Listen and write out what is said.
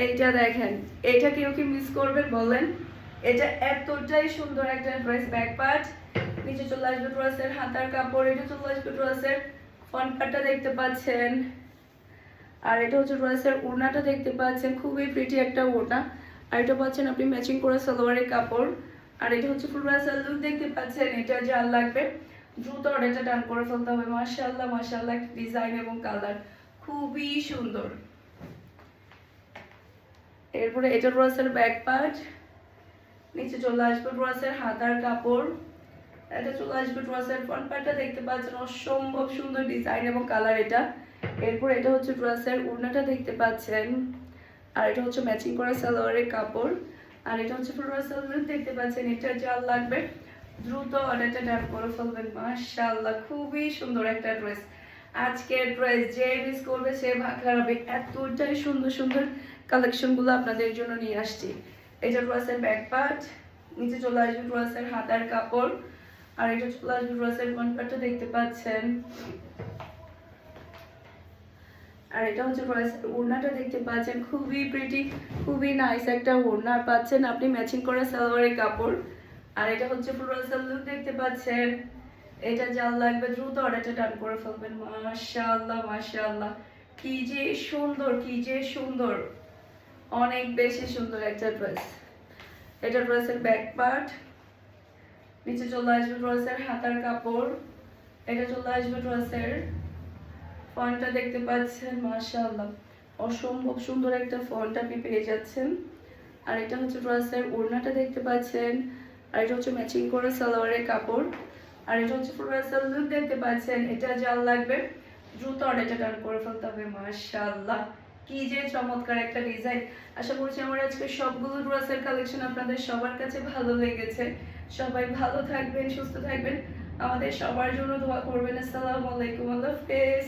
এইটা দেখেন, এইটা কেউ কি মিস করবেন বলেন? এটা এতটাই সুন্দর একটা ড্রেস, ব্যাক পার্ট, নিচে চলে আসবে ড্রেসের হাতার কাপড়, এটা চলে আসবে ড্রেসের ফ্রন্ট পার্টটা দেখতে পাচ্ছেন, আর এটা হচ্ছে ড্রেসের ওড়নাটা দেখতে পাচ্ছেন, খুবই প্রিটি একটা ওড়না। আর এটা পাচ্ছেন আপনি ম্যাচিং করে সালোয়ারের কাপড়। আর এটা হচ্ছে ফুল ড্রেসের লুক দেখতে পাচ্ছেন। এটা যা লাগবে দ্রুত অর্ডারটা ডান করে ফেলতে হবে। মাশাআল্লাহ মাশাআল্লাহ, ডিজাইন এবং কালার খুবই সুন্দর। এরপরে এটা ড্রেসের ব্যাক পার্ট, নিচে চলে আসবে ড্রেসের হাতার কাপড়, এটা চলে আসবে ড্রেসের ফ্রন্ট পার্টটা দেখতে পাচ্ছেন, অসম্ভব সুন্দর ডিজাইন এবং কালার এটা। এরপর এটা হচ্ছে ড্রেসের ওড়নাটা দেখতে পাচ্ছেন, আর এটা হচ্ছে ম্যাচিং করা সালোয়ারের কাপড়। আর এটা হচ্ছে পুরো সালোয়ার দেখতে পাচ্ছেন। এটা যা লাগবে দ্রুত অর্ডারটা ডান করে ফেলবেন। মাশাআল্লাহ, খুবই সুন্দর একটা ড্রেস। আজকের ড্রেস যে মিস করবে সে ভাগ হবে, এতটাই সুন্দর সুন্দর কালেকশনগুলো আপনাদের জন্য নিয়ে আসছি। এটা ড্রেসের ব্যাক পার্ট, নিচে চলে আসবে ড্রেসের হাতার কাপড়, আর এটা চলে আসবে ড্রেসের ফ্রন্ট পার্টটা দেখতে পাচ্ছেন। আর এটা হচ্ছে ড্রেসের ওড়নাটা দেখতে পাচ্ছেন, খুবই প্রিটি, খুবই নাইস একটা ওড়না পাচ্ছেন আপনি ম্যাচিং করা সালোয়ারের কাপড়। আর এটা হচ্ছে পুরো লুক দেখতে পাচ্ছেন। এটা যা লাগবে দ্রুত অর্ডারটা ডান করে ফেলবেন। মাশাআল্লাহ মাশাআল্লাহ, কি যে সুন্দর, কি যে সুন্দর, অনেক বেশি সুন্দর একটা ড্রেস। এটা ড্রেসের ব্যাক পার্ট, নিচে চলে আসবে ড্রেসের হাতার কাপড়, এটা চলে আসবে ড্রেসের ফন্টটা দেখতে পাচ্ছেন। মাশাআল্লাহ, অসম্ভব সুন্দর একটা ফন্ট আপনি পেয়ে যাচ্ছেন। আর এটা হচ্ছে ড্রেসের ওড়নাটা দেখতে পাচ্ছেন, আর এটা হচ্ছে ম্যাচিং করে সালোয়ারের কাপড়। আর এটা হচ্ছে পুরো ড্রেসের লুক দেখতে পাচ্ছেন। এটা যা লাগবে দ্রুত অর্ডারটা ডান করে ফেলতে হবে। মাশাআল্লাহ, কি যে চমৎকার একটা ডিজাইন। আশা করছি আমার আজকে সবগুলো ড্রেসের কালেকশন আপনাদের সবার কাছে ভালো লেগেছে। সবাই ভালো থাকবেন, সুস্থ থাকবেন, আমাদের সবার জন্য দোয়া করবেন। আসসালামু আলাইকুম, আল্লাহ হাফেজ।